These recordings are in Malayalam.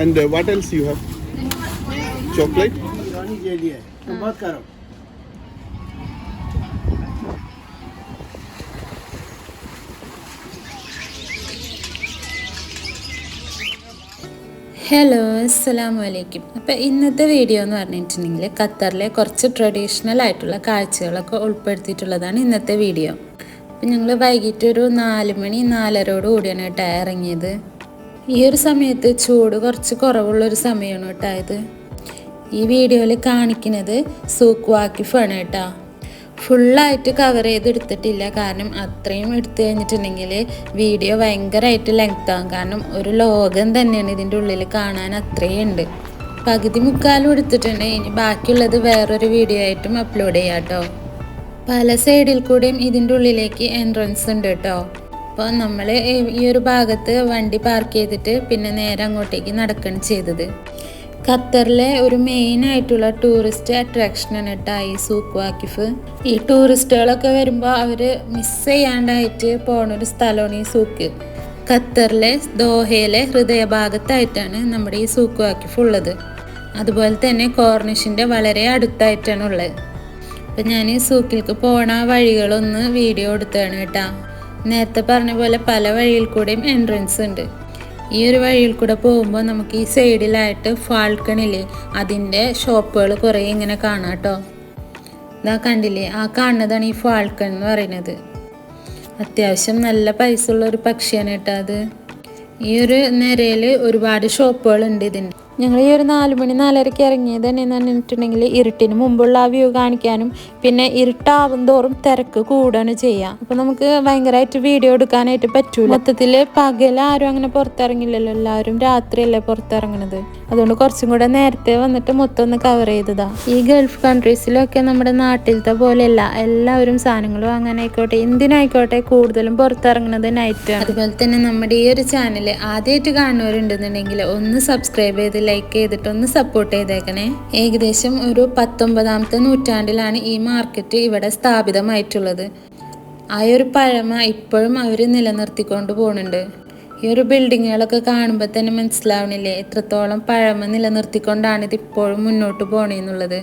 And what else you have? Chocolate? Irani jelly है तो बहुत करो ഹലോ അസ്സലാമു അലൈക്കും. അപ്പോൾ ഇന്നത്തെ വീഡിയോ എന്ന് പറഞ്ഞിട്ടുണ്ടെങ്കിൽ ഖത്തറിലെ കുറച്ച് ട്രഡീഷണൽ ആയിട്ടുള്ള കാഴ്ചകളൊക്കെ ഉൾപ്പെടുത്തിയിട്ടുള്ളതാണ് ഇന്നത്തെ വീഡിയോ. അപ്പം ഞങ്ങൾ വൈകിട്ട് ഒരു 4 മണി 4:30 കൂടിയാണ് കേട്ടോ ഇറങ്ങിയത്. ഈ ഒരു സമയത്ത് ചൂട് കുറച്ച് കുറവുള്ളൊരു സമയമാണ് കേട്ടോ ഇത്. ഈ വീഡിയോയിൽ കാണിക്കുന്നത് സൂക്ക് വാക്കിഫാണ് കേട്ടോ. ഫുള്ളായിട്ട് കവർ ചെയ്തെടുത്തിട്ടില്ല, കാരണം അത്രയും എടുത്തു കഴിഞ്ഞിട്ടുണ്ടെങ്കിൽ വീഡിയോ ഭയങ്കരമായിട്ട് ലെങ്ത് ആകും. കാരണം ഒരു ലോകം തന്നെയാണ് ഇതിൻ്റെ ഉള്ളിൽ കാണാൻ, അത്രയും ഉണ്ട്. പകുതി മുക്കാലും എടുത്തിട്ടുണ്ട്. ഇനി ബാക്കിയുള്ളത് വേറൊരു വീഡിയോ ആയിട്ടും അപ്ലോഡ് ചെയ്യാം കേട്ടോ. പല സൈഡിൽ കൂടെയും ഇതിൻ്റെ ഉള്ളിലേക്ക് എൻട്രൻസ് ഉണ്ട് കേട്ടോ. അപ്പോൾ നമ്മൾ ഈ ഒരു ഭാഗത്ത് വണ്ടി പാർക്ക് ചെയ്തിട്ട് പിന്നെ നേരെ അങ്ങോട്ടേക്ക് നടക്കുകയാണ് ചെയ്തത്. ഖത്തറിലെ ഒരു മെയിൻ ആയിട്ടുള്ള ടൂറിസ്റ്റ് അട്രാക്ഷനാണ് കേട്ടോ ഈ സൂക്ക് വാക്കിഫ്. ഈ ടൂറിസ്റ്റുകളൊക്കെ വരുമ്പോൾ അവർ മിസ് ചെയ്യാണ്ടായിട്ട് പോണൊരു സ്ഥലമാണ് ഈ സൂക്ക്. ഖത്തറിലെ ദോഹയിലെ ഹൃദയഭാഗത്തായിട്ടാണ് നമ്മുടെ ഈ സൂക്ക് വാക്കിഫ് ഉള്ളത്. അതുപോലെ തന്നെ കോർണിഷിൻ്റെ വളരെ അടുത്തായിട്ടാണ് ഉള്ളത്. അപ്പം ഞാൻ ഈ സൂക്കിലേക്ക് പോണ വഴികളൊന്ന് വീഡിയോ എടുത്തതാണ് കേട്ടോ. നേരത്തെ പറഞ്ഞ പോലെ പല വഴിയിൽ കൂടെയും എൻട്രൻസ് ഉണ്ട്. ഈ ഒരു വഴിയിൽ കൂടെ പോകുമ്പോൾ നമുക്ക് ഈ സൈഡിലായിട്ട് ഫാൽക്കണില്ലേ, അതിൻ്റെ ഷോപ്പുകൾ കുറേ ഇങ്ങനെ കാണാം കേട്ടോ. ഇതാ കണ്ടില്ലേ, ആ കാണുന്നതാണ് ഈ ഫാൽക്കൺ എന്ന് പറയുന്നത്. അത്യാവശ്യം നല്ല പൈസ ഉള്ള ഒരു പക്ഷിയാണ് കേട്ടോ അത്. ഈ ഒരു നിരയിൽ ഒരുപാട് ഷോപ്പുകളുണ്ട് ഇതിൻ്റെ. ഞങ്ങൾ ഈ ഒരു 4 മണി 4:30 ഇറങ്ങിയത് തന്നെ എന്ന് പറഞ്ഞിട്ടുണ്ടെങ്കിൽ ഇരുട്ടിന് മുമ്പുള്ള ആ വ്യൂ കാണിക്കാനും പിന്നെ ഇരുട്ടാവും തോറും തിരക്ക് കൂടുകയാണ് ചെയ്യുക. അപ്പോൾ നമുക്ക് ഭയങ്കരമായിട്ട് വീഡിയോ എടുക്കാനായിട്ട് പറ്റൂല. മൊത്തത്തിൽ പകൽ ആരും അങ്ങനെ പുറത്തിറങ്ങില്ലല്ലോ, എല്ലാവരും രാത്രിയല്ലേ പുറത്തിറങ്ങണത്. അതുകൊണ്ട് കുറച്ചും കൂടെ നേരത്തെ വന്നിട്ട് മൊത്തം ഒന്ന് കവർ ചെയ്തതാ. ഈ ഗൾഫ് കൺട്രീസിലൊക്കെ നമ്മുടെ നാട്ടിലത്തെ പോലെയല്ല, എല്ലാവരും സാധനങ്ങൾ വാങ്ങാനായിക്കോട്ടെ എന്തിനായിക്കോട്ടെ കൂടുതലും പുറത്തിറങ്ങുന്നത് നൈറ്റാണ്. അതുപോലെ തന്നെ നമ്മുടെ ഈ ഒരു ചാനൽ ആദ്യമായിട്ട് കാണുന്നവരുണ്ടെന്നുണ്ടെങ്കിൽ ഒന്ന് സബ്സ്ക്രൈബ് ചെയ്ത് ലൈക്ക് ചെയ്തിട്ട് ഒന്ന് സപ്പോർട്ട് ചെയ്തേക്കണേ. ഏകദേശം ഒരു 19ാമത്തെ നൂറ്റാണ്ടിലാണ് ഈ മാർക്കറ്റ് ഇവിടെ സ്ഥാപിതമായിട്ടുള്ളത്. ആ ഒരു പഴമ ഇപ്പോഴും അവർ നിലനിർത്തിക്കൊണ്ട് പോകുന്നുണ്ട്. ഈ ഒരു ബിൽഡിങ്ങുകളൊക്കെ കാണുമ്പോൾ തന്നെ മനസ്സിലാവണില്ലേ എത്രത്തോളം പഴമ നിലനിർത്തിക്കൊണ്ടാണ് ഇത് ഇപ്പോഴും മുന്നോട്ട് പോകണമെന്നുള്ളത്.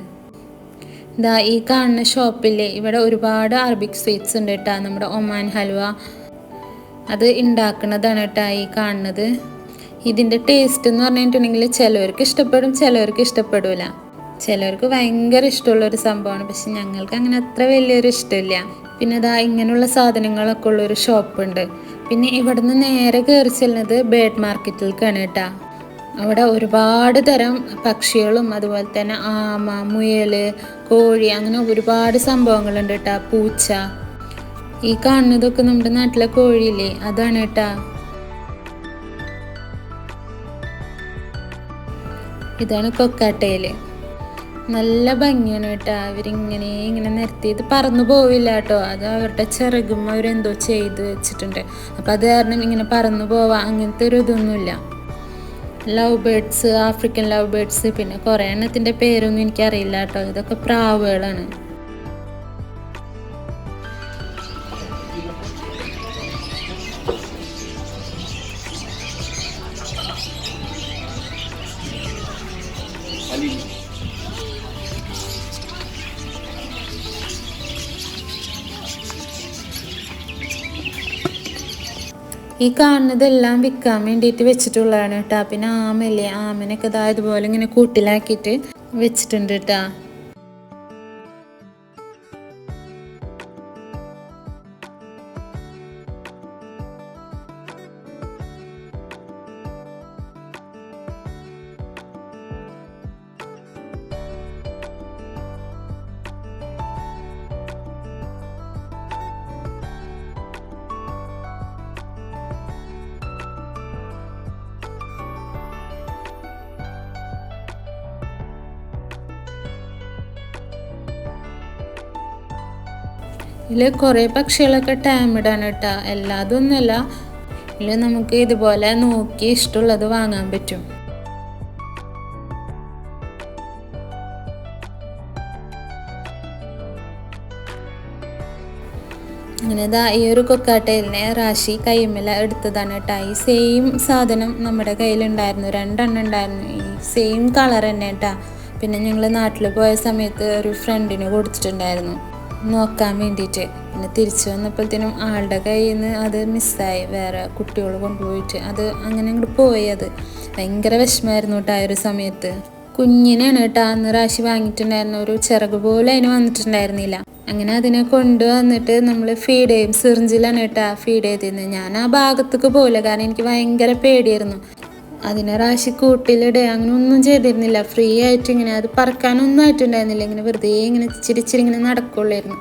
ഇതാ ഈ കാണുന്ന ഷോപ്പില്ലേ, ഇവിടെ ഒരുപാട് അറബിക് സ്വീറ്റ്സ് ഉണ്ട് കേട്ടോ. നമ്മുടെ ഒമാൻ ഹൽവ അത് ഉണ്ടാക്കുന്നതാണ് കേട്ടോ ഈ കാണുന്നത്. ഇതിൻ്റെ ടേസ്റ്റ് എന്ന് പറഞ്ഞിട്ടുണ്ടെങ്കിൽ ചിലവർക്ക് ഇഷ്ടപ്പെടും, ചിലവർക്ക് ഇഷ്ടപ്പെടില്ല. ചിലവർക്ക് ഭയങ്കര ഇഷ്ടമുള്ളൊരു സംഭവമാണ്, പക്ഷെ ഞങ്ങൾക്ക് അങ്ങനെ അത്ര വലിയൊരു ഇഷ്ടമില്ല. പിന്നെ ഇതാ ഇങ്ങനെയുള്ള സാധനങ്ങളൊക്കെ ഉള്ളൊരു ഷോപ്പുണ്ട്. പിന്നെ ഇവിടുന്ന് നേരെ കയറി ചെല്ലുന്നത് ബേർഡ് മാർക്കറ്റിലേക്കാണ് കേട്ടോ. അവിടെ ഒരുപാട് തരം പക്ഷികളും അതുപോലെ തന്നെ ആമ, മുയൽ, കോഴി, അങ്ങനെ ഒരുപാട് സംഭവങ്ങളുണ്ട് കേട്ടോ. പൂച്ച, ഈ കാണുന്നതൊക്കെ നമ്മുടെ നാട്ടിലെ കോഴിയില്ലേ, അതാണ് കേട്ടോ. ഇതാണ് കൊക്കാട്ടയിൽ. നല്ല ഭംഗിയാണ് കേട്ടോ. അവരിങ്ങനെ ഇങ്ങനെ നിരത്തി, ഇത് പറന്നു പോവില്ല കേട്ടോ. അത് അവരുടെ ചിറകും അവരെന്തോ ചെയ്ത് വെച്ചിട്ടുണ്ട്. അപ്പം അത് കാരണം ഇങ്ങനെ പറന്നു പോവാ അങ്ങനത്തെ ഒരു ഇതൊന്നുമില്ല. Love birds, African love birds, പിന്നെ കുറേ എണ്ണത്തിൻ്റെ പേരൊന്നും എനിക്കറിയില്ല കേട്ടോ. ഇതൊക്കെ പ്രാവുകളാണ്. ഈ കാണുന്നതെല്ലാം വിൽക്കാൻ വേണ്ടിയിട്ട് വെച്ചിട്ടുള്ളതാണ് കേട്ടോ. പിന്നെ ആമല്ലേ, ആമനൊക്കെ ഇതാ ഇതുപോലെ ഇങ്ങനെ കൂട്ടിലാക്കിയിട്ട് വെച്ചിട്ടുണ്ട് കേട്ടോ. ഇതിൽ കുറേ പക്ഷികളൊക്കെ ടാമിഡാണ് കേട്ടോ. എല്ലാതൊന്നുമല്ല, ഇതിൽ നമുക്ക് ഇതുപോലെ നോക്കി ഇഷ്ടമുള്ളത് വാങ്ങാൻ പറ്റും. അങ്ങനെ ഇതാ ഈ ഒരു കൊക്കാട്ടയിലിനെ റാശി കൈമല എടുത്തതാണ് കേട്ടോ. ഈ സെയിം സാധനം നമ്മുടെ കയ്യിലുണ്ടായിരുന്നു, 2 എണ്ണം ഉണ്ടായിരുന്നു, ഈ സെയിം കളർ തന്നെ കേട്ടോ. പിന്നെ ഞങ്ങൾ നാട്ടിൽ പോയ സമയത്ത് ഒരു ഫ്രണ്ടിന് കൊടുത്തിട്ടുണ്ടായിരുന്നു നോക്കാൻ വേണ്ടിയിട്ട്. പിന്നെ തിരിച്ചു വന്നപ്പോഴത്തേനും ആളുടെ കയ്യിൽ നിന്ന് അത് മിസ്സായി, വേറെ കുട്ടികൾ കൊണ്ടുപോയിട്ട് അത് അങ്ങനെ അങ്ങോട്ട് പോയി. അത് ഭയങ്കര വിഷമമായിരുന്നു കേട്ടോ ആ ഒരു സമയത്ത്. കുഞ്ഞിനാണ് കേട്ടോ അന്ന് റാശി വാങ്ങിയിട്ടുണ്ടായിരുന്നു, ഒരു ചിറക് പോലെ അതിന് വന്നിട്ടുണ്ടായിരുന്നില്ല. അങ്ങനെ അതിനെ കൊണ്ടുവന്നിട്ട് നമ്മൾ ഫീഡ് ചെയ്യും, സിറിഞ്ചിലാണ് കേട്ടോ ഫീഡ് ചെയ്തിരുന്നത്. ഞാൻ ആ ഭാഗത്തേക്ക് പോയില്ല, കാരണം എനിക്ക് ഭയങ്കര പേടിയായിരുന്നു. അതിനെ റാശി കൂട്ടിലിടുക അങ്ങനെ ഒന്നും ചെയ്തിരുന്നില്ല, ഫ്രീ ആയിട്ട് ഇങ്ങനെ അത് പറക്കാനൊന്നും ആയിട്ടുണ്ടായിരുന്നില്ല, ഇങ്ങനെ വെറുതെ ഇങ്ങനെ ചിരിച്ചിരി ഇങ്ങനെ നടക്കുള്ളായിരുന്നു.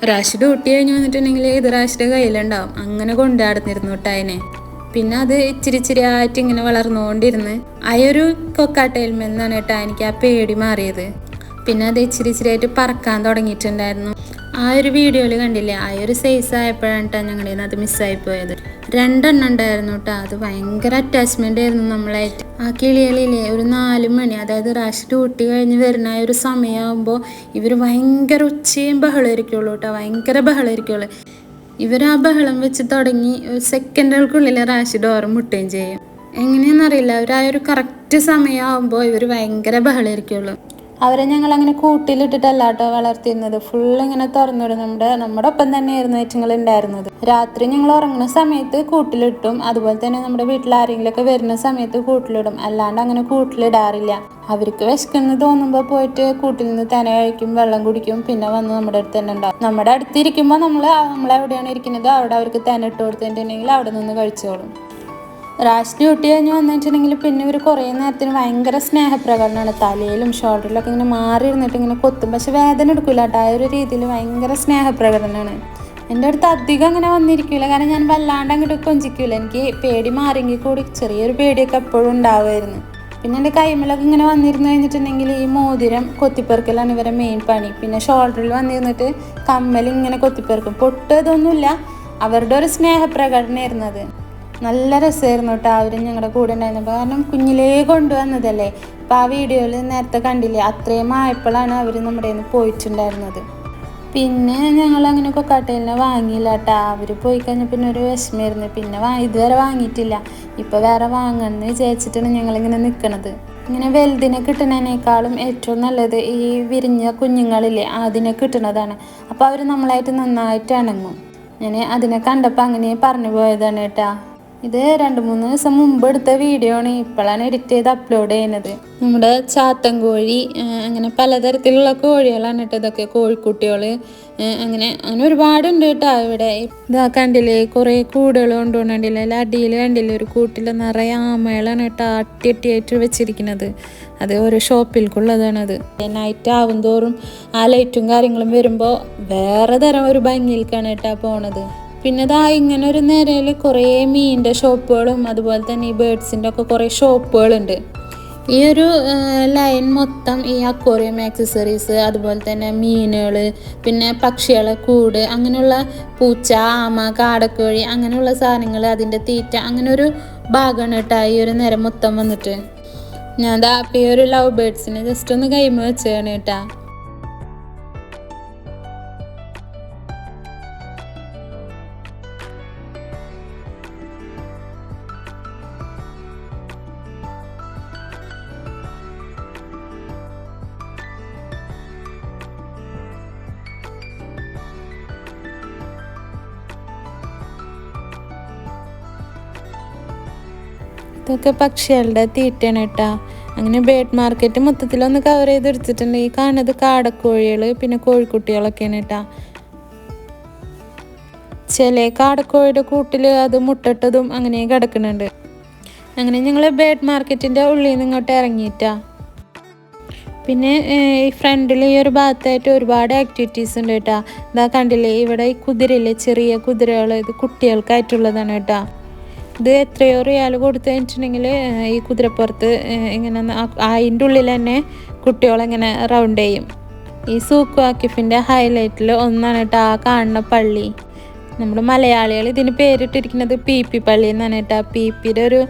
റാശി ഡ്യൂട്ടി കഴിഞ്ഞ് വന്നിട്ടുണ്ടെങ്കിൽ ഇത് റാശിയുടെ കയ്യിലുണ്ടാവും, അങ്ങനെ കൊണ്ടുനടന്നിരുന്നു കേട്ടോ അതിനെ. പിന്നെ അത് ഇച്ചിരി ആയിട്ട് ഇങ്ങനെ വളർന്നുകൊണ്ടിരുന്ന് ആ ഒരു കൊക്കാട്ടയിൽമേൽ നിന്നാണ് കേട്ടോ എനിക്ക് ആ പേടി മാറിയത്. പിന്നെ അത് ഇച്ചിരി ആയിട്ട് പറക്കാൻ തുടങ്ങിയിട്ടുണ്ടായിരുന്നു. ആ ഒരു വീഡിയോയിൽ കണ്ടില്ലേ, ആ ഒരു സൈസ് ആയപ്പോഴാണ് കേട്ടോ ഞങ്ങളുടെ അത് മിസ്സായി പോയത്. 2 എണ്ണം ഉണ്ടായിരുന്നു കേട്ടോ. അത് ഭയങ്കര അറ്റാച്ച്മെൻ്റ് ആയിരുന്നു നമ്മളായിട്ട്. ആ കിളികളിലെ ഒരു 4 മണി, അതായത് റാശി ഡ്യൂട്ടി കഴിഞ്ഞ് വരുന്ന ആ ഒരു സമയമാകുമ്പോൾ ഇവർ ഭയങ്കര ഉച്ചയും ബഹളമായിരിക്കുള്ളൂ കേട്ടോ, ഭയങ്കര ബഹളമായിരിക്കുള്ളൂ. ഇവർ ആ ബഹളം വെച്ച് തുടങ്ങി സെക്കൻഡുകൾക്കുള്ളിൽ റാശി ഡോറ് മുട്ടുകയും ചെയ്യും. എങ്ങനെയാണെന്നറിയില്ല, അവർ ആ ഒരു കറക്റ്റ് സമയമാകുമ്പോൾ ഇവർ ഭയങ്കര ബഹളമായിരിക്കുള്ളൂ. അവരെ ഞങ്ങൾ അങ്ങനെ കൂട്ടിലിട്ടിട്ടല്ല കേട്ടോ വളർത്തിയിരുന്നത്, ഫുള്ള് ഇങ്ങനെ തുറന്നിടും. നമ്മുടെ ഒപ്പം തന്നെയായിരുന്നു ഏറ്റുങ്ങൾ ഉണ്ടായിരുന്നത്. രാത്രി ഞങ്ങൾ ഉറങ്ങുന്ന സമയത്ത് കൂട്ടിലിട്ടും, അതുപോലെ തന്നെ നമ്മുടെ വീട്ടിൽ ആരെങ്കിലുമൊക്കെ വരുന്ന സമയത്ത് കൂട്ടിലിടും, അല്ലാണ്ട് അങ്ങനെ കൂട്ടിലിടാറില്ല. അവർക്ക് വിശക്കുന്നു തോന്നുമ്പോൾ പോയിട്ട് കൂട്ടിൽ നിന്ന് തന കഴിക്കും, വെള്ളം കുടിക്കും, പിന്നെ വന്ന് നമ്മുടെ അടുത്ത് തന്നെ ഉണ്ടാവും. നമ്മുടെ അടുത്തിരിക്കുമ്പോൾ നമ്മളെവിടെയാണ് ഇരിക്കുന്നത് അവിടെ അവർക്ക് തന ഇട്ട് കൊടുത്തിട്ടുണ്ടെങ്കിൽ അവിടെ നിന്ന് കഴിച്ചോളും. റാശി ഡ്യൂട്ടി കഴിഞ്ഞ് വന്നിട്ടുണ്ടെങ്കിൽ പിന്നെ ഇവർ കുറേ നേരത്തിന് ഭയങ്കര സ്നേഹപ്രകടനമാണ്. തലയിലും ഷോൾഡറിലൊക്കെ ഇങ്ങനെ മാറി ഇരുന്നിട്ട് ഇങ്ങനെ കൊത്തും, പക്ഷെ വേദന എടുക്കില്ല കേട്ടോ. ആ ഒരു രീതിയിൽ ഭയങ്കര സ്നേഹപ്രകടനമാണ്. എൻ്റെ അടുത്ത് അധികം അങ്ങനെ വന്നിരിക്കില്ല, കാരണം ഞാൻ വല്ലാണ്ട് അങ്ങോട്ട് കൊഞ്ചിക്കില്ല. എനിക്ക് പേടി മാറിയെങ്കിൽ കൂടി ചെറിയൊരു പേടിയൊക്കെ എപ്പോഴും ഉണ്ടാവുമായിരുന്നു. പിന്നെ എൻ്റെ കൈമലൊക്കെ ഇങ്ങനെ വന്നിരുന്നു കഴിഞ്ഞിട്ടുണ്ടെങ്കിൽ ഈ മോതിരം കൊത്തിപ്പെറുക്കലാണ് ഇവരെ മെയിൻ പണി. പിന്നെ ഷോൾഡറിൽ വന്നിരുന്നിട്ട് കമ്മൽ ഇങ്ങനെ കൊത്തിപ്പെറുക്കും. പൊട്ടതൊന്നുമില്ല, അവരുടെ ഒരു സ്നേഹപ്രകടനമായിരുന്നു അത്. നല്ല രസമായിരുന്നു കേട്ടോ അവർ ഞങ്ങളുടെ കൂടെ ഉണ്ടായിരുന്നപ്പോൾ, കാരണം കുഞ്ഞിലേ കൊണ്ടുവന്നതല്ലേ. അപ്പോൾ ആ വീഡിയോയിൽ നേരത്തെ കണ്ടില്ലേ, അത്രയും ആയപ്പോഴാണ് അവർ നമ്മുടെ കയ്യിൽ നിന്ന് പോയിട്ടുണ്ടായിരുന്നത്. പിന്നെ ഞങ്ങൾ അങ്ങനെ കൊക്കാട്ടയിലിനെ വാങ്ങിയില്ല കേട്ടോ. അവർ പോയി കഴിഞ്ഞാൽ പിന്നെ ഒരു വിഷമമായിരുന്നു. പിന്നെ ഇതുവരെ വാങ്ങിയിട്ടില്ല. ഇപ്പോൾ വേറെ വാങ്ങണമെന്ന് വിചാരിച്ചിട്ടാണ് ഞങ്ങളിങ്ങനെ നിൽക്കണത്. ഇങ്ങനെ വലുതിനെ കിട്ടുന്നതിനേക്കാളും ഏറ്റവും നല്ലത് ഈ വിരിഞ്ഞ കുഞ്ഞുങ്ങളില്ലേ അതിനെ കിട്ടുന്നതാണ്. അപ്പോൾ അവർ നമ്മളായിട്ട് നന്നായിട്ട് ഇണങ്ങും. ഞാൻ അതിനെ കണ്ടപ്പോൾ അങ്ങനെ പറഞ്ഞു പോയതാണ് കേട്ടോ. ഇത് 2-3 ദിവസം മുമ്പ് എടുത്ത വീഡിയോ ആണ്, ഇപ്പോഴാണ് എഡിറ്റ് ചെയ്ത് അപ്ലോഡ് ചെയ്യുന്നത്. നമ്മുടെ ചാത്തൻ കോഴി, അങ്ങനെ പലതരത്തിലുള്ള കോഴികളാണ് കേട്ടോ ഇതൊക്കെ, കോഴിക്കുട്ടികൾ അങ്ങനെ ഒരുപാടുണ്ട് കേട്ടോ ഇവിടെ. ഇതാ കണ്ടില്ലേ, കുറേ കൂടുകൾ കൊണ്ടുപോകണ്ടില്ലേ, അതിൽ അടിയിൽ കണ്ടില്ലേ ഒരു കൂട്ടിൽ നിറയെ ആമകളാണ് കേട്ടോ അട്ടിയായിട്ട് വെച്ചിരിക്കുന്നത്. അത് ഓരോ ഷോപ്പിൽക്കുള്ളതാണത്. നൈറ്റ് ആവും തോറും ആ ലൈറ്റും കാര്യങ്ങളും വരുമ്പോൾ വേറെ തരം ഒരു ഭംഗിയിലേക്കാണ് കേട്ടോ പോണത്. പിന്നെ ഇതാ ഇങ്ങനെ ഒരു നിരയിൽ കുറേ മീനിൻ്റെ ഷോപ്പുകളും അതുപോലെ തന്നെ ഈ ബേർഡ്സിൻ്റെ ഒക്കെ കുറേ ഷോപ്പുകളുണ്ട്. ഈ ഒരു ലൈൻ മൊത്തം ഈ അക്വേറിയം ആക്സസറീസ്, അതുപോലെ തന്നെ മീനുകൾ, പിന്നെ പക്ഷികളെ കൂട്, അങ്ങനെയുള്ള പൂച്ച, ആമ, കാടക്കോഴി, അങ്ങനെയുള്ള സാധനങ്ങൾ, അതിൻ്റെ തീറ്റ, അങ്ങനെ ഒരു ഭാഗമാണ് കേട്ടോ ഈ ഒരു നിര മൊത്തം വന്നിട്ട്. ഞാൻ ദാ ഈ ഒരു ലവ് ബേർഡ്സിനെ ജസ്റ്റ് ഒന്ന് കൈമ വെച്ചാണ് കേട്ടോ. ഇതൊക്കെ പക്ഷികളുടെ തീറ്റയാണ് കേട്ടോ. അങ്ങനെ ബേർഡ് മാർക്കറ്റ് മൊത്തത്തിലൊന്ന് കവർ ചെയ്തെടുത്തിട്ടുണ്ട്. ഈ കാണുന്നത് കാടക്കോഴികൾ, പിന്നെ കോഴിക്കുട്ടികളൊക്കെയാണ് കേട്ടോ. ചില കാടക്കോഴിയുടെ കൂട്ടിൽ അത് മുട്ടിട്ടതും അങ്ങനെ കിടക്കുന്നുണ്ട്. അങ്ങനെ ഞങ്ങൾ ബേർഡ് മാർക്കറ്റിൻ്റെ ഉള്ളിൽ നിന്ന് ഇങ്ങോട്ട് ഇറങ്ങിയിട്ടാ. പിന്നെ ഈ ഫ്രണ്ടിൽ ഈ ഒരു ഭാഗത്തായിട്ട് ഒരുപാട് ആക്ടിവിറ്റീസ് ഉണ്ട് കേട്ടോ. ഇതാ കണ്ടില്ലേ, ഇവിടെ ഈ കുതിരയില്ലേ, ചെറിയ കുതിരകൾ, ഇത് കുട്ടികൾക്കായിട്ടുള്ളതാണ് കേട്ടോ. ഇത് എത്രയോ റിയാൽ കൊടുത്തു കഴിഞ്ഞിട്ടുണ്ടെങ്കിൽ ഈ കുതിരപ്പുറത്ത് ഇങ്ങനെ അതിൻ്റെ ഉള്ളിൽ തന്നെ കുട്ടികളെങ്ങനെ റൗണ്ട് ചെയ്യും. ഈ സൂക്ക് വാക്കിഫിൻ്റെ ഹൈലൈറ്റിൽ ഒന്നാണ് കേട്ടോ ആ കാണുന്ന പള്ളി. നമ്മുടെ മലയാളികൾ ഇതിന് പേരിട്ടിരിക്കുന്നത് പി പള്ളി എന്നാണ് കേട്ടോ. പിയുടെ ഒരു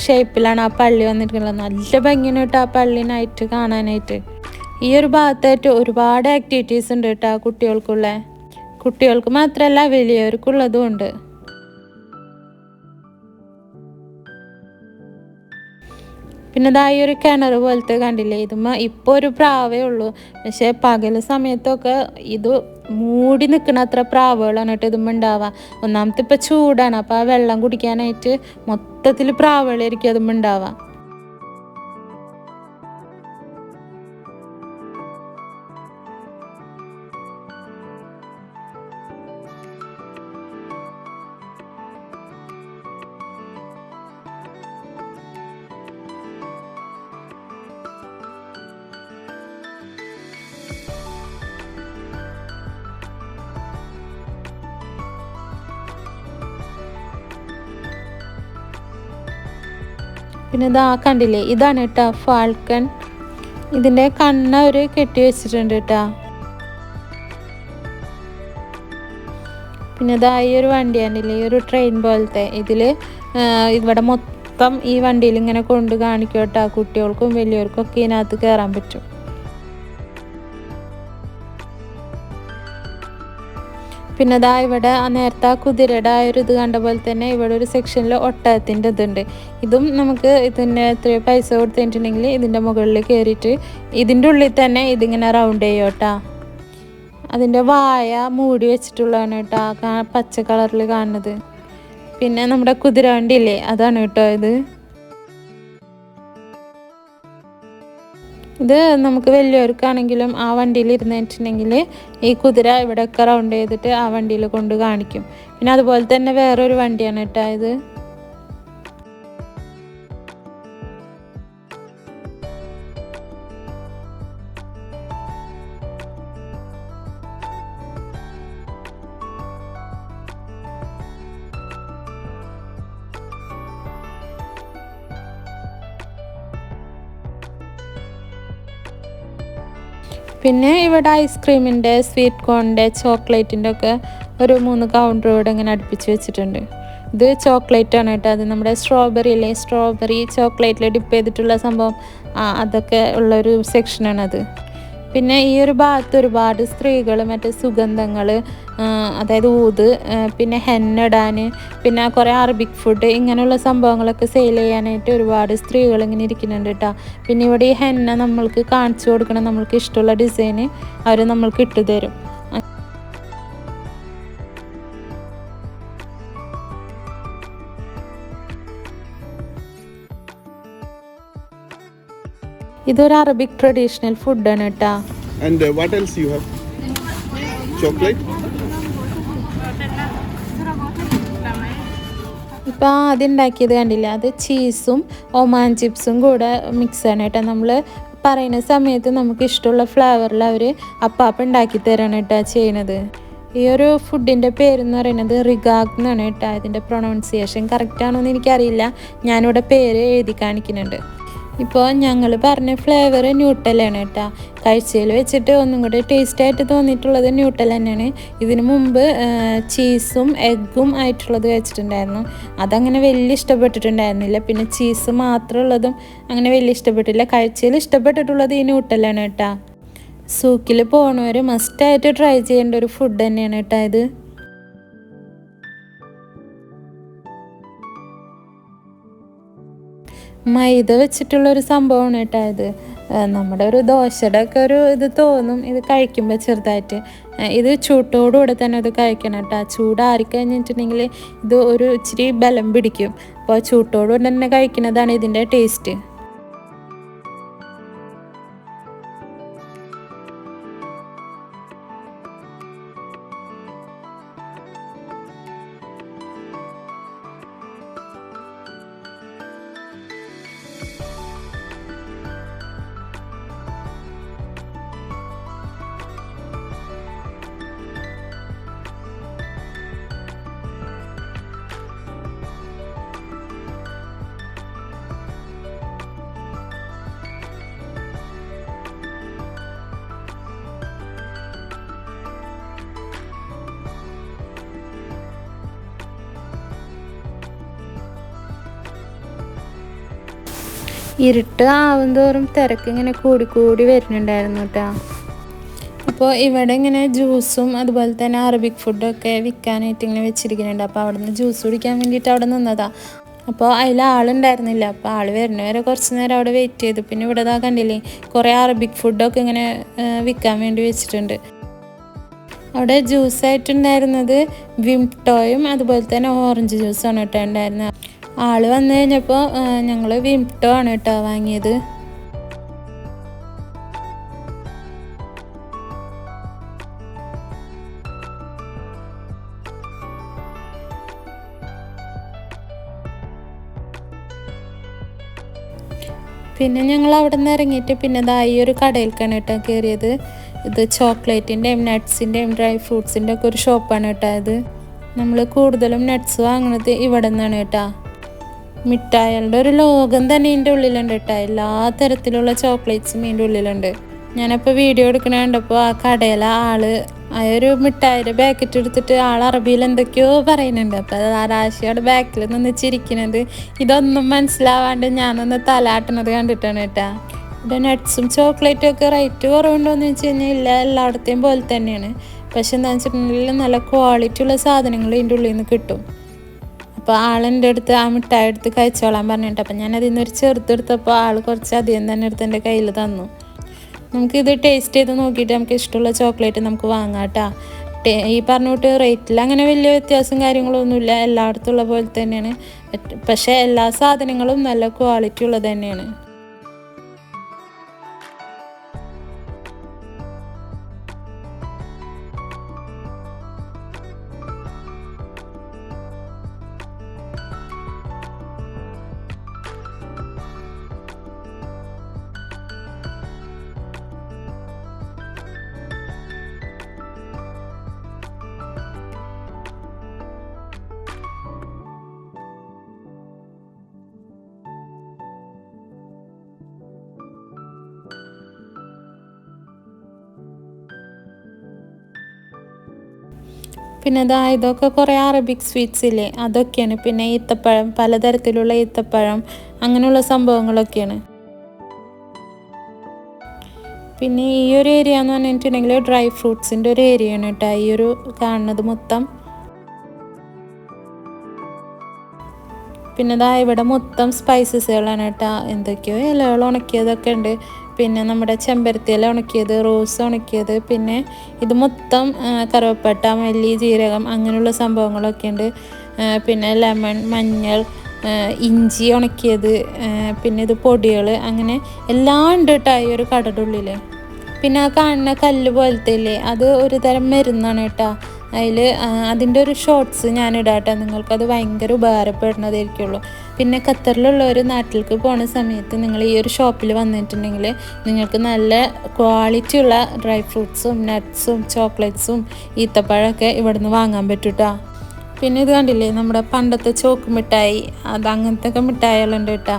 ഷേപ്പിലാണ് ആ പള്ളി വന്നിരിക്കുന്നത്. നല്ല ഭംഗിയാണ് കേട്ടോ ആ പള്ളിനായിട്ട് കാണാനായിട്ട്. ഈ ഒരു ഭാഗത്തായിട്ട് ഒരുപാട് ആക്ടിവിറ്റീസ് ഉണ്ട് കേട്ടോ കുട്ടികൾക്കുള്ള. കുട്ടികൾക്ക് മാത്രമല്ല വലിയവർക്കുള്ളതും ഉണ്ട്. പിന്നെ ഇതായി ഒരു കിണർ പോലത്തെ കണ്ടില്ലേ, ഇതുമ്മ ഇപ്പോൾ ഒരു പ്രാവേ ഉള്ളൂ. പക്ഷേ പകൽ സമയത്തൊക്കെ ഇത് മൂടി നിൽക്കുന്ന അത്ര പ്രാവുകളാണ് കേട്ടോ ഇതുമ്മ ഉണ്ടാവുക. ഒന്നാമത്തെ ഇപ്പം ചൂടാണ്, അപ്പോൾ ആ വെള്ളം കുടിക്കാനായിട്ട് മൊത്തത്തിൽ പ്രാവുകളായിരിക്കും അതുമ്മ ഉണ്ടാവുക. പിന്നെ ഇതാ കണ്ടില്ലേ, ഇതാണ് കേട്ടോ ഫാൽക്കൺ. ഇതിൻ്റെ കണ്ണ് അവർ കെട്ടി വെച്ചിട്ടുണ്ട് കേട്ടോ. പിന്നെ ഇതാ ഈ ഒരു വണ്ടി കണ്ടില്ലേ, ഈ ഒരു ട്രെയിൻ പോലത്തെ, ഇതിൽ ഇവിടെ മൊത്തം ഈ വണ്ടിയിൽ ഇങ്ങനെ കൊണ്ട് കാണിക്കും കേട്ടോ. കുട്ടികൾക്കും വലിയവർക്കും ഒക്കെ ഇതിനകത്ത് കയറാൻ പറ്റും. പിന്നെ അതാ ഇവിടെ നേരത്തെ ആ കുതിരയുടെ ആ ഒരു ഇത് കണ്ട പോലെ തന്നെ ഇവിടെ ഒരു സെക്ഷനിൽ ഒട്ടകത്തിൻ്റെ ഇതുണ്ട്. ഇതും നമുക്ക് ഇതിൻ്റെ എത്രയോ പൈസ കൊടുത്തിട്ടുണ്ടെങ്കിൽ ഇതിൻ്റെ മുകളിൽ കയറിയിട്ട് ഇതിൻ്റെ ഉള്ളിൽ തന്നെ ഇതിങ്ങനെ റൗണ്ട് ചെയ്യും കേട്ടോ. അതിൻ്റെ വായ മൂടി വെച്ചിട്ടുള്ളതാണ് കേട്ടോ, പച്ച കളറിൽ കാണുന്നത്. പിന്നെ നമ്മുടെ കുതിര വണ്ടിയില്ലേ, അതാണ് കേട്ടോ ഇത്. ഇത് നമുക്ക് വലിയവർക്കാണെങ്കിലും ആ വണ്ടിയിൽ ഇരുന്നിട്ടുണ്ടെങ്കിൽ ഈ കുതിര ഇവിടെയൊക്കെ റൗണ്ട് ചെയ്തിട്ട് ആ വണ്ടിയിൽ കൊണ്ട് കാണിക്കും. പിന്നെ അതുപോലെ തന്നെ വേറൊരു വണ്ടിയാണ് കേട്ടോ ഇത്. പിന്നെ ഇവിടെ ഐസ്ക്രീമിൻ്റെ, സ്വീറ്റ് കോണിൻ്റെ, ചോക്ലേറ്റിൻ്റെ ഒക്കെ ഒരു 3 കൗണ്ടർ ഇവിടെ ഇങ്ങനെ അടുപ്പിച്ച് വെച്ചിട്ടുണ്ട്. ഇത് ചോക്ലേറ്റ് ആണ് കേട്ടോ. അത് നമ്മുടെ സ്ട്രോബെറിയിലെ സ്ട്രോബെറി ചോക്ലേറ്റിൽ ഡിപ്പ് ചെയ്തിട്ടുള്ള സംഭവം, അതൊക്കെ ഉള്ളൊരു സെക്ഷനാണത്. പിന്നെ ഈ ഒരു ഭാഗത്ത് ഒരുപാട് സ്ത്രീകൾ മറ്റേ സുഗന്ധങ്ങൾ, അതായത് ഊത്, പിന്നെ ഹെന്നിടാൻ, പിന്നെ കുറേ അറബിക് ഫുഡ്, ഇങ്ങനെയുള്ള സംഭവങ്ങളൊക്കെ സെയിൽ ചെയ്യാനായിട്ട് ഒരുപാട് സ്ത്രീകൾ ഇങ്ങനെ ഇരിക്കുന്നുണ്ട് കേട്ടോ. പിന്നെ ഇവിടെ ഈ ഹെന്ന നമ്മൾക്ക് കാണിച്ചു കൊടുക്കണം, നമ്മൾക്ക് ഇഷ്ടമുള്ള ഡിസൈന് അവർ നമ്മൾക്ക് ഇട്ടു തരും. ഇതൊരു അറബിക് ട്രഡീഷണൽ ഫുഡാണ് കേട്ടോ. And what else you have? Chocolate? ഇപ്പോൾ ആദ്യം ഉണ്ടാക്കിയത് കണ്ടില്ല, അത് ചീസും ഒമാൻ ചിപ്സും കൂടെ മിക്സാണ് കേട്ടോ. നമ്മൾ പറയുന്ന സമയത്ത് നമുക്ക് ഇഷ്ടമുള്ള ഫ്ലേവറിൽ അവർ അപ്പം ഉണ്ടാക്കി തരാണ് കേട്ടോ ചെയ്യണത്. ഈ ഒരു ഫുഡിൻ്റെ പേരെന്ന് പറയുന്നത് റിഗാഗ് എന്നാണ് കേട്ടോ. ഇതിൻ്റെ പ്രൊണൗൺസിയേഷൻ കറക്റ്റാണോ എന്ന് എനിക്കറിയില്ല, ഞാനിവിടെ പേര് എഴുതി കാണിക്കുന്നുണ്ട്. ഇപ്പോൾ ഞങ്ങൾ പറഞ്ഞ ഫ്ലേവർ ന്യൂട്ടലാണ് കേട്ടോ. കഴിച്ചതിൽ വെച്ചിട്ട് ഒന്നും കൂടി ടേസ്റ്റായിട്ട് തോന്നിയിട്ടുള്ളത് ന്യൂട്ടൽ തന്നെയാണ്. ഇതിനു മുമ്പ് ചീസും എഗ്ഗും ആയിട്ടുള്ളത് കഴിച്ചിട്ടുണ്ടായിരുന്നു, അതങ്ങനെ വലിയ ഇഷ്ടപ്പെട്ടിട്ടുണ്ടായിരുന്നില്ല. പിന്നെ ചീസ് മാത്രമുള്ളതും അങ്ങനെ വലിയ ഇഷ്ടപ്പെട്ടില്ല. കഴിച്ചതിൽ ഇഷ്ടപ്പെട്ടിട്ടുള്ളത് ഈ ന്യൂട്ടലാണ് കേട്ടോ. സൂക്കിൽ പോണവർ മസ്റ്റായിട്ട് ട്രൈ ചെയ്യേണ്ട ഒരു ഫുഡ് തന്നെയാണ് കേട്ടോ ഇത്. മൈദ വെച്ചിട്ടുള്ളൊരു സംഭവമാണ് കേട്ടോ ഇത്. നമ്മുടെ ഒരു ദോശയുടെ ഒക്കെ ഒരു ഇത് തോന്നും ഇത് കഴിക്കുമ്പോൾ ചെറുതായിട്ട്. ഇത് ചൂട്ടോടുകൂടെ തന്നെ ഇത് കഴിക്കണം കേട്ടോ. ചൂടാറിക്കഴിഞ്ഞിട്ടുണ്ടെങ്കിൽ ഇത് ഒരു ഇച്ചിരി ബലം പിടിക്കും. അപ്പോൾ ചൂട്ടോടുകൂടെ തന്നെ കഴിക്കുന്നതാണ് ഇതിൻ്റെ ടേസ്റ്റ്. ഇരുട്ട് ആവുന്തോറും തിരക്ക് ഇങ്ങനെ കൂടി വരുന്നുണ്ടായിരുന്നു കേട്ടോ. അപ്പോൾ ഇവിടെ ഇങ്ങനെ ജ്യൂസും അതുപോലെ തന്നെ അറബിക് ഫുഡൊക്കെ വിൽക്കാനായിട്ട് ഇങ്ങനെ വെച്ചിരിക്കുന്നുണ്ട്. അപ്പോൾ അവിടെ നിന്ന് ജ്യൂസ് കുടിക്കാൻ വേണ്ടിയിട്ട് അവിടെ നിന്നതാണ്. അപ്പോൾ അതിൽ ആളുണ്ടായിരുന്നില്ല. അപ്പോൾ ആൾ വരുന്നവരെ കുറച്ച് നേരം അവിടെ വെയിറ്റ് ചെയ്തു. പിന്നെ ഇവിടെ കണ്ടില്ലേ കുറേ അറബിക് ഫുഡൊക്കെ ഇങ്ങനെ വിൽക്കാൻ വേണ്ടി വെച്ചിട്ടുണ്ട്. അവിടെ ജ്യൂസായിട്ടുണ്ടായിരുന്നത് വിംടോയും അതുപോലെ തന്നെ ഓറഞ്ച് ജ്യൂസാണ് കേട്ടോ ഉണ്ടായിരുന്നത്. ആൾ വന്നു കഴിഞ്ഞപ്പോൾ ഞങ്ങൾ വിംടോ ആണ് കേട്ടോ വാങ്ങിയത്. പിന്നെ ഞങ്ങൾ അവിടെ നിന്ന് ഇറങ്ങിയിട്ട് പിന്നെ ഈ ഒരു കടയിലേക്കാണ് കേട്ടോ കയറിയത്. ഇത് ചോക്ലേറ്റിൻ്റെയും നട്ട്സിൻ്റെയും ഡ്രൈ ഫ്രൂട്ട്സിൻ്റെ ഒക്കെ ഒരു ഷോപ്പാണ് കേട്ടോ ഇത്. നമ്മൾ കൂടുതലും നട്ട്സ് വാങ്ങുന്നത് ഇവിടെ നിന്നാണ് കേട്ടോ. മിഠായികളുടെ ഒരു ലോകം തന്നെ ഇതിൻ്റെ ഉള്ളിലുണ്ട് കേട്ടോ. എല്ലാ തരത്തിലുള്ള ചോക്ലേറ്റ്സും ഇതിൻ്റെ ഉള്ളിലുണ്ട്. ഞാനപ്പോൾ വീഡിയോ എടുക്കണ കണ്ടപ്പോൾ ആ കടയിലെ ആള് ആ ഒരു മിഠായിയുടെ പാക്കറ്റ് എടുത്തിട്ട് ആൾ അറബിയിൽ എന്തൊക്കെയോ പറയുന്നുണ്ട്. അപ്പോൾ അത് ആരാശിയുടെ ബാക്കിൽ നിന്ന് ചിരിക്കുന്നത് ഇതൊന്നും മനസ്സിലാവാണ്ട് ഞാനൊന്ന് തലാട്ടണത് കണ്ടിട്ടാണ് കേട്ടോ. ഇവിടെ നട്ട്സും ചോക്ലേറ്റും ഒക്കെ റേറ്റ് കുറവുണ്ടോയെന്ന് വെച്ച് കഴിഞ്ഞാൽ ഇല്ല, എല്ലായിടത്തെയും പോലെ തന്നെയാണ്. പക്ഷെ എന്താണെന്ന് വെച്ചിട്ടുണ്ടെങ്കിൽ നല്ല ക്വാളിറ്റി ഉള്ള സാധനങ്ങൾ ഇതിൻ്റെ ഉള്ളിൽ നിന്ന് കിട്ടും. അപ്പോൾ ആളെൻ്റെ അടുത്ത് ആ മിഠായി എടുത്ത് കഴിച്ചോളാൻ പറഞ്ഞിട്ട് അപ്പോൾ ഞാൻ അതിൽ നിന്നൊരു ചെറുതെടുത്തപ്പോൾ ആൾ കുറച്ച് അധികം തന്നെ എടുത്ത് എൻ്റെ കയ്യിൽ തന്നു. നമുക്കിത് ടേസ്റ്റ് ചെയ്ത് നോക്കിയിട്ട് നമുക്ക് ഇഷ്ടമുള്ള ചോക്ലേറ്റ് നമുക്ക് വാങ്ങാം കേട്ടോ. ഈ പറഞ്ഞിട്ട് റേറ്റിൽ അങ്ങനെ വലിയ വ്യത്യാസം കാര്യങ്ങളൊന്നുമില്ല, എല്ലായിടത്തും ഉള്ള പോലെ തന്നെയാണ്. പക്ഷേ എല്ലാ സാധനങ്ങളും നല്ല ക്വാളിറ്റി ഉള്ളത് തന്നെയാണ്. പിന്നെ ഇതൊക്കെ കുറേ അറബിക് സ്വീറ്റ്സ് ഇല്ലേ, അതൊക്കെയാണ്. പിന്നെ ഈത്തപ്പഴം, പലതരത്തിലുള്ള ഈത്തപ്പഴം, അങ്ങനെയുള്ള സംഭവങ്ങളൊക്കെയാണ്. പിന്നെ ഈ ഒരു ഏരിയ എന്ന് പറഞ്ഞിട്ടുണ്ടെങ്കിൽ ഡ്രൈ ഫ്രൂട്ട്സിൻ്റെ ഒരു ഏരിയയാണ് കേട്ടോ ഈ ഒരു കാണുന്നത് മൊത്തം. പിന്നെ ഇവിടെ മൊത്തം സ്പൈസസുകളാണ് കേട്ടോ. എന്തൊക്കെയോ ഇലകൾ ഉണക്കിയതൊക്കെ ഉണ്ട്. പിന്നെ നമ്മുടെ ചെമ്പരത്തി ഇല ഉണക്കിയത്, റോസ് ഉണക്കിയത്, പിന്നെ ഇത് മൊത്തം കറുവപ്പട്ട, മല്ലി, ജീരകം അങ്ങനെയുള്ള സംഭവങ്ങളൊക്കെ ഉണ്ട്. പിന്നെ ലെമൺ, മഞ്ഞൾ, ഇഞ്ചി ഉണക്കിയത്, പിന്നെ ഇത് പൊടികൾ, അങ്ങനെ എല്ലാം ഉണ്ട് കേട്ടോ ഈ ഒരു കടയുടെ ഉള്ളിൽ. പിന്നെ ആ കാണുന്ന കല്ല് പോലത്തെ ഇല്ലേ, അത് ഒരു തരം മരുന്നാണ് കേട്ടോ. അതിൻ്റെ ഒരു ഷോർട്സ് ഞാൻ ഇടാട്ടോ, നിങ്ങൾക്കത് ഭയങ്കര ഉപകാരപ്പെടുന്നതായിരിക്കുള്ളൂ. പിന്നെ ഖത്തറിലുള്ളവർ നാട്ടിലേക്ക് പോണ സമയത്ത് നിങ്ങൾ ഈ ഒരു ഷോപ്പിൽ വന്നിട്ടുണ്ടെങ്കിൽ നിങ്ങൾക്ക് നല്ല ക്വാളിറ്റി ഉള്ള ഡ്രൈ ഫ്രൂട്ട്സും നട്ട്സും ചോക്ലേറ്റ്സും ഈത്തപ്പഴമൊക്കെ ഇവിടെ നിന്ന് വാങ്ങാൻ പറ്റും കേട്ടോ. പിന്നെ ഇത് കണ്ടില്ലേ നമ്മുടെ പണ്ടത്തെ ചോക്ക് മിഠായി, അങ്ങനത്തെ ഒക്കെ മിഠായികളുണ്ട് കേട്ടോ.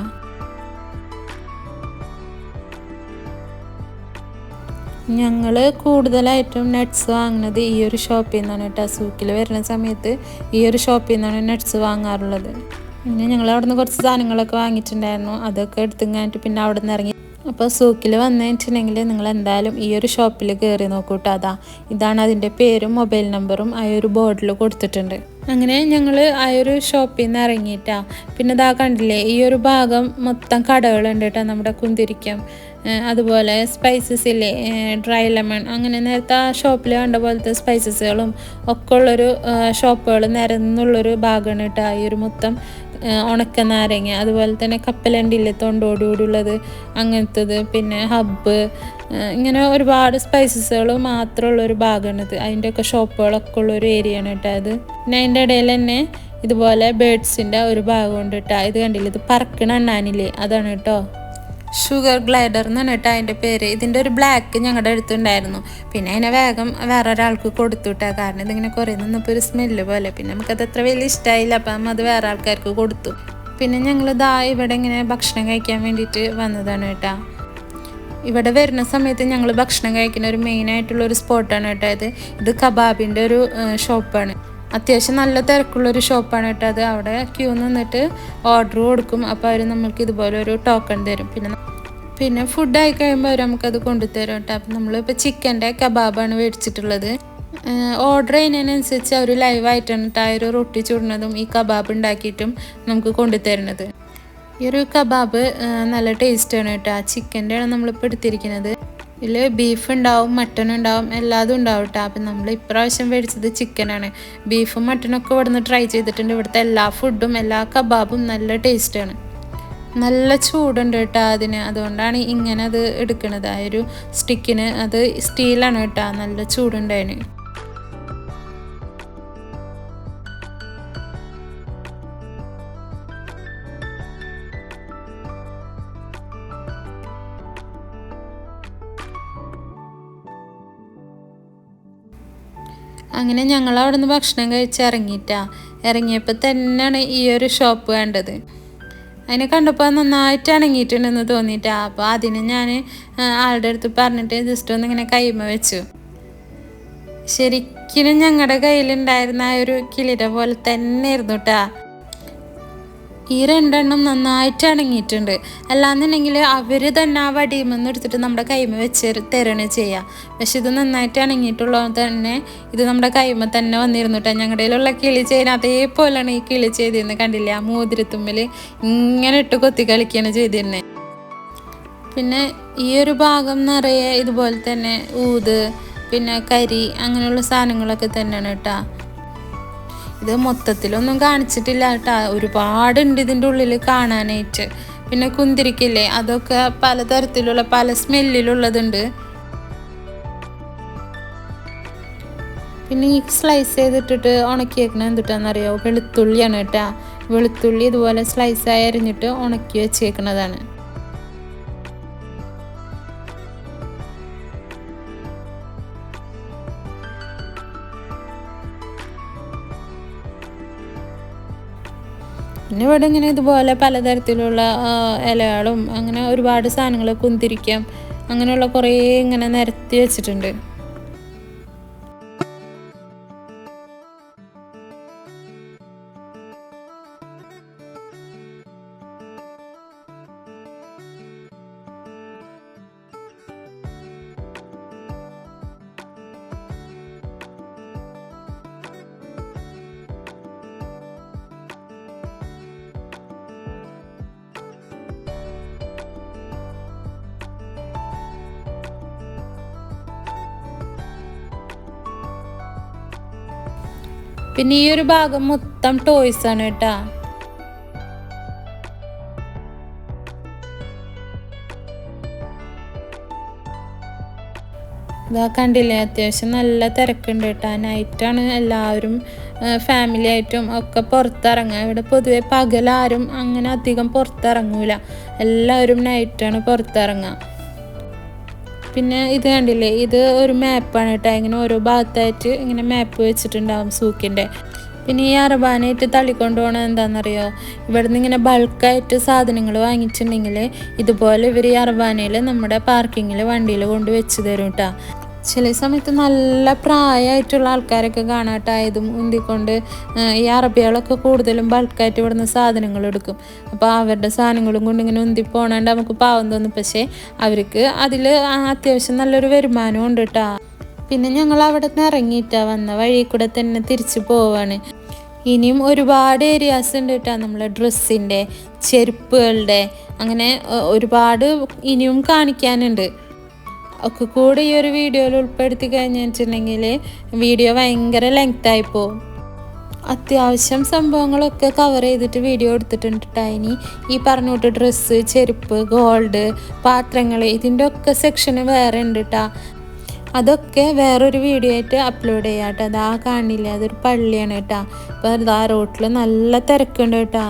ഞങ്ങൾ കൂടുതലായിട്ടും നട്ട്സ് വാങ്ങുന്നത് ഈ ഒരു ഷോപ്പിൽ നിന്നാണ് കേട്ടോ. സൂക്കിൽ വരുന്ന സമയത്ത് ഈ ഒരു ഷോപ്പിൽ നിന്നാണ് നട്ട്സ് വാങ്ങാറുള്ളത്. പിന്നെ ഞങ്ങൾ അവിടെ നിന്ന് കുറച്ച് സാധനങ്ങളൊക്കെ വാങ്ങിയിട്ടുണ്ടായിരുന്നു, അതൊക്കെ എടുത്തുങ്ങാനിട്ട് പിന്നെ അവിടെ നിന്ന് ഇറങ്ങി. അപ്പോൾ സൂക്കിൽ വന്നിട്ടുണ്ടെങ്കിൽ നിങ്ങൾ എന്തായാലും ഈ ഒരു ഷോപ്പിൽ കയറി നോക്കൂട്ടോ. ഇതാണ് അതിൻ്റെ പേരും മൊബൈൽ നമ്പറും ആ ഒരു ബോർഡിൽ കൊടുത്തിട്ടുണ്ട്. അങ്ങനെ ഞങ്ങൾ ആ ഒരു ഷോപ്പിൽ നിന്ന് ഇറങ്ങിയിട്ടാ. പിന്നെ കണ്ടില്ലേ ഈ ഒരു ഭാഗം മൊത്തം കടകളുണ്ട് കേട്ടോ. നമ്മുടെ കുന്തിരിക്കം, അതുപോലെ സ്പൈസസ് ഇല്ലേ, ഡ്രൈ ലെമൺ, അങ്ങനെ നേരത്തെ ആ ഷോപ്പിൽ കണ്ട പോലത്തെ സ്പൈസസുകളും ഒക്കെ ഉള്ളൊരു ഷോപ്പുകൾ നിരന്നുള്ളൊരു ഭാഗമാണ് കേട്ടോ ഈ ഒരു മൊത്തം. ഉണക്ക നാരങ്ങ, അതുപോലെ തന്നെ കപ്പലണ്ടില്ലേ തൊണ്ടോടുകൂടിയുള്ളത്, അങ്ങനത്തത്, പിന്നെ ഹബ്ബ്, ഇങ്ങനെ ഒരുപാട് സ്പൈസസുകൾ മാത്രമുള്ളൊരു ഭാഗമാണിത്. അതിൻ്റെയൊക്കെ ഷോപ്പുകളൊക്കെ ഉള്ളൊരു ഏരിയ ആണ് കേട്ടോ അത്. പിന്നെ അതിൻ്റെ ഇടയിൽ തന്നെ ഇതുപോലെ ബേഡ്സിൻ്റെ ഒരു ഭാഗമുണ്ട് കേട്ടോ. ഇത് കണ്ടില്ലേ, ഇത് പറക്കണ എണ്ണാനില്ലേ, അതാണ് കേട്ടോ. ഷുഗർ ഗ്ലൈഡർ എന്നാണ് കേട്ടോ അതിൻ്റെ പേര്. ഇതിൻ്റെ ഒരു ബ്ലാക്ക് ഞങ്ങളുടെ അടുത്തുണ്ടായിരുന്നു. പിന്നെ അതിനെ വേഗം വേറെ ഒരാൾക്ക് കൊടുത്തു കേട്ടോ. കാരണം ഇതിങ്ങനെ കുറേ നിന്നപ്പോൾ ഒരു സ്മെല്ല് പോലെ, പിന്നെ നമുക്കത് അത്ര വലിയ ഇഷ്ടമായില്ല. അപ്പം അത് വേറെ ആൾക്കാർക്ക് കൊടുത്തു. പിന്നെ ഞങ്ങൾ ഇവിടെ ഇങ്ങനെ ഭക്ഷണം കഴിക്കാൻ വേണ്ടിയിട്ട് വന്നതാണ് കേട്ടോ. ഇവിടെ വരുന്ന സമയത്ത് ഞങ്ങൾ ഭക്ഷണം കഴിക്കുന്ന ഒരു മെയിനായിട്ടുള്ളൊരു സ്പോട്ടാണ് കേട്ടോ ഇത് കബാബിൻ്റെ ഒരു ഷോപ്പാണ്. അത്യാവശ്യം നല്ല തിരക്കുള്ളൊരു ഷോപ്പാണ് കേട്ടോ അത്. അവിടെ ക്യൂ നിന്നിട്ട് ഓർഡർ കൊടുക്കും. അപ്പോൾ അവർ നമ്മൾക്ക് ഇതുപോലെ ഒരു ടോക്കൺ തരും. പിന്നെ ഫുഡ് ആയി കഴിയുമ്പോൾ അവർ നമുക്കത് കൊണ്ടുതരും കേട്ടോ. അപ്പം നമ്മളിപ്പോൾ ചിക്കൻ്റെ കബാബാണ് മേടിച്ചിട്ടുള്ളത്. ഓർഡർ ചെയ്യുന്നതിനനുസരിച്ച് അവർ ലൈവായിട്ടാണ് കേട്ടോ ആ ഒരു റൊട്ടി ചുടുന്നതും ഈ കബാബ് ഉണ്ടാക്കിയിട്ടും നമുക്ക് കൊണ്ടുതരുന്നത്. ഈ ഒരു കബാബ് നല്ല ടേസ്റ്റാണ് കേട്ടോ. ചിക്കൻ്റെ ആണ് നമ്മളിപ്പോൾ എടുത്തിരിക്കുന്നത്. ഇതിൽ ബീഫ് ഉണ്ടാവും, മട്ടൺ ഉണ്ടാവും, എല്ലാതും ഉണ്ടാവും കേട്ടോ. അപ്പം നമ്മൾ ഇപ്രാവശ്യം മേടിച്ചത് ചിക്കനാണ്. ബീഫും മട്ടനൊക്കെ ഇവിടുന്ന് ട്രൈ ചെയ്തിട്ടുണ്ട്. ഇവിടുത്തെ എല്ലാ ഫുഡും എല്ലാ കബാബും നല്ല ടേസ്റ്റാണ്. നല്ല ചൂടുണ്ട് കേട്ടോ അതിന്, അതുകൊണ്ടാണ് ഇങ്ങനെ അത് എടുക്കുന്നത്. ആ ഒരു സ്റ്റിക്കിന് അത് സ്റ്റീലാണ് കേട്ടോ, നല്ല ചൂടുണ്ടതിന്. അങ്ങനെ ഞങ്ങൾ അവിടെ നിന്ന് ഭക്ഷണം കഴിച്ച് ഇറങ്ങിയപ്പോൾ തന്നെയാണ് ഈ ഒരു ഷോപ്പ് കണ്ടത്. അതിനെ കണ്ടപ്പോൾ നന്നായിട്ട് ഇണങ്ങിയിട്ടുണ്ടെന്ന് തോന്നിയിട്ടാ. അപ്പോൾ അതിന് ഞാൻ ആളുടെ അടുത്ത് പറഞ്ഞിട്ട് ജസ്റ്റ് ഒന്ന് ഇങ്ങനെ കൈമ വെച്ചു. ശരിക്കും ഞങ്ങളുടെ കയ്യിലുണ്ടായിരുന്ന ആ ഒരു കിളിര പോലെ തന്നെ ആയിരുന്നു കേട്ടാ. ഈ രണ്ടെണ്ണം നന്നായിട്ട് ഇണങ്ങിയിട്ടുണ്ട്. അല്ലാന്നുണ്ടെങ്കിൽ അവർ തന്നെ ആ വടിയുമെന്ന് എടുത്തിട്ട് നമ്മുടെ കൈമ വെച്ച് തരണ ചെയ്യുക. പക്ഷെ ഇത് നന്നായിട്ട് ഇണങ്ങിയിട്ടുള്ളത് തന്നെ ഇത് നമ്മുടെ കൈമ തന്നെ വന്നിരുന്നു കേട്ടോ. ഞങ്ങളുടെ കയ്യിലുള്ള കിളി ചെയ്യുന്ന അതേപോലെയാണ് ഈ കിളി ചെയ്തിരുന്നത്. കണ്ടില്ലേ, ആ മോതിരത്തുമ്പിൽ ഇങ്ങനെ ഇട്ട് കൊത്തി കളിക്കുകയാണ് ചെയ്തിരുന്നത്. പിന്നെ ഈ ഒരു ഭാഗം നിറയെ ഇതുപോലെ തന്നെ ഊത്, പിന്നെ കരി, അങ്ങനെയുള്ള സാധനങ്ങളൊക്കെ തന്നെയാണ് കേട്ടോ. ഇത് മൊത്തത്തിലൊന്നും കാണിച്ചിട്ടില്ല കേട്ടോ, ഒരുപാടുണ്ട് ഇതിൻ്റെ ഉള്ളിൽ കാണാനായിട്ട്. പിന്നെ കുന്തിരിക്കില്ലേ, അതൊക്കെ പലതരത്തിലുള്ള പല സ്മെല്ലിലുള്ളതുണ്ട്. പിന്നെ ഈ സ്ലൈസ് ചെയ്തിട്ടിട്ട് ഉണക്കിയേക്കണ എന്തിട്ടാണെന്നറിയോ, വെളുത്തുള്ളിയാണ് കേട്ടോ. വെളുത്തുള്ളി ഇതുപോലെ സ്ലൈസായി അരിഞ്ഞിട്ട് ഉണക്കി വെച്ചേക്കണതാണ്. പിന്നെ ഇവിടെ ഇങ്ങനെ ഇതുപോലെ പലതരത്തിലുള്ള ഇലകളും അങ്ങനെ ഒരുപാട് സാധനങ്ങൾ, കുന്തിരിക്കാം, അങ്ങനെയുള്ള കുറേ ഇങ്ങനെ നിരത്തി വെച്ചിട്ടുണ്ട്. പിന്നെ ഈ ഒരു ഭാഗം മൊത്തം ടോയ്സ് ആണ് കേട്ടാ. ഇതാ കണ്ടില്ലേ, അത്യാവശ്യം നല്ല തിരക്കുണ്ട് കേട്ടോ. നൈറ്റാണ് എല്ലാവരും ഫാമിലി ആയിട്ടും ഒക്കെ പുറത്തിറങ്ങുക. ഇവിടെ പൊതുവെ പകലാരും അങ്ങനെ അധികം പുറത്തിറങ്ങൂല, എല്ലാവരും നൈറ്റാണ് പുറത്തിറങ്ങുക. പിന്നെ ഇത് കണ്ടില്ലേ, ഇത് ഒരു മാപ്പാണ് കേട്ടോ. ഇങ്ങനെ ഓരോ ഭാഗത്തായിട്ട് ഇങ്ങനെ മാപ്പ് വെച്ചിട്ടുണ്ടാവും സൂക്കിൻ്റെ. പിന്നെ ഈ അറബാനായിട്ട് തള്ളിക്കൊണ്ട് പോകണത് എന്താണെന്നറിയോ, ഇവിടെ നിന്ന് ഇങ്ങനെ ബൾക്കായിട്ട് സാധനങ്ങൾ വാങ്ങിച്ചിട്ടുണ്ടെങ്കിൽ ഇതുപോലെ ഇവർ ഈ അറബാനയിൽ നമ്മുടെ പാർക്കിങ്ങിൽ വണ്ടിയിൽ കൊണ്ട് വെച്ച് തരും കേട്ടോ. ചില സമയത്ത് നല്ല പ്രായമായിട്ടുള്ള ആൾക്കാരൊക്കെ കാണാട്ടോ ഇതും ഉന്തിക്കൊണ്ട്. ഈ അറബികളൊക്കെ കൂടുതലും ബൾക്കായിട്ട് ഇവിടുന്ന് സാധനങ്ങൾ എടുക്കും. അപ്പോൾ അവരുടെ സാധനങ്ങളും കൊണ്ട് ഇങ്ങനെ ഉന്തി പോകണാണ്ട് നമുക്ക് പാവം തോന്നും. പക്ഷേ അവർക്ക് അതിൽ അത്യാവശ്യം നല്ലൊരു വരുമാനം ഉണ്ട് കേട്ടോ. പിന്നെ ഞങ്ങൾ അവിടെ നിന്ന് ഇറങ്ങിയിട്ടാ വന്ന വഴി കൂടെ തന്നെ തിരിച്ചു പോവാണ്. ഇനിയും ഒരുപാട് ഏരിയാസ് ഉണ്ട് കേട്ടോ, നമ്മളെ ഡ്രസ്സിൻ്റെ, ചെരുപ്പുകളുടെ, അങ്ങനെ ഒരുപാട് ഇനിയും കാണിക്കാനുണ്ട്. ഒക്കെ കൂടെ ഈ ഒരു വീഡിയോയിൽ ഉൾപ്പെടുത്തി കഴിഞ്ഞിട്ടുണ്ടെങ്കിൽ വീഡിയോ ഭയങ്കര ലെങ്തായി പോവും. അത്യാവശ്യം സംഭവങ്ങളൊക്കെ കവർ ചെയ്തിട്ട് വീഡിയോ എടുത്തിട്ടുണ്ട് കേട്ടോ. ഇനി ഈ പറഞ്ഞോട്ട് ഡ്രസ്സ്, ചെരുപ്പ്, ഗോൾഡ്, പാത്രങ്ങൾ, ഇതിൻ്റെ ഒക്കെ സെക്ഷന് വേറെ ഉണ്ട് കേട്ടോ. അതൊക്കെ വേറൊരു വീഡിയോ ആയിട്ട് അപ്ലോഡ് ചെയ്യാം കേട്ടോ. അതാ കാണില്ലേ, അതൊരു പള്ളിയാണ് കേട്ടോ. അപ്പോൾ അതാ റോട്ടിൽ നല്ല തിരക്കുണ്ട് കേട്ടോ.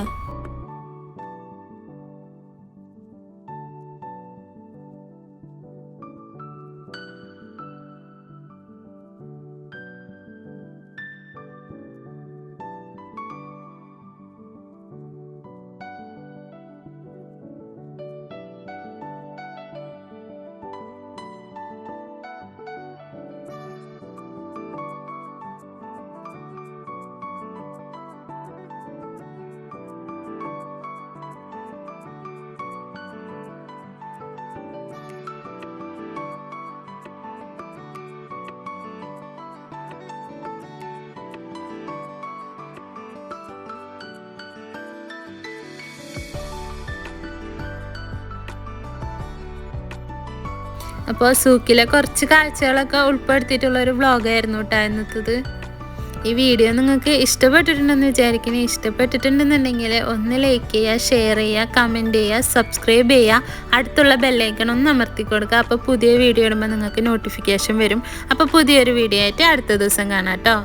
അപ്പോൾ സൂക്കിലെ കുറച്ച് കാഴ്ചകളൊക്കെ ഉൾപ്പെടുത്തിയിട്ടുള്ളൊരു വ്ളോഗായിരുന്നു കേട്ടോ ഇന്നത്തത്. ഈ വീഡിയോ നിങ്ങൾക്ക് ഇഷ്ടപ്പെട്ടിട്ടുണ്ടെന്ന് വിചാരിക്കണേ. ഇഷ്ടപ്പെട്ടിട്ടുണ്ടെന്നുണ്ടെങ്കിൽ ഒന്ന് ലൈക്ക് ചെയ്യുക, ഷെയർ ചെയ്യുക, കമൻറ്റ് ചെയ്യുക, സബ്സ്ക്രൈബ് ചെയ്യുക, അടുത്തുള്ള ബെല്ലൈക്കൺ ഒന്ന് അമർത്തി കൊടുക്കുക. അപ്പോൾ പുതിയ വീഡിയോ ഇടുമ്പോൾ നിങ്ങൾക്ക് നോട്ടിഫിക്കേഷൻ വരും. അപ്പോൾ പുതിയൊരു വീഡിയോ ആയിട്ട് അടുത്ത ദിവസം കാണാം കേട്ടോ.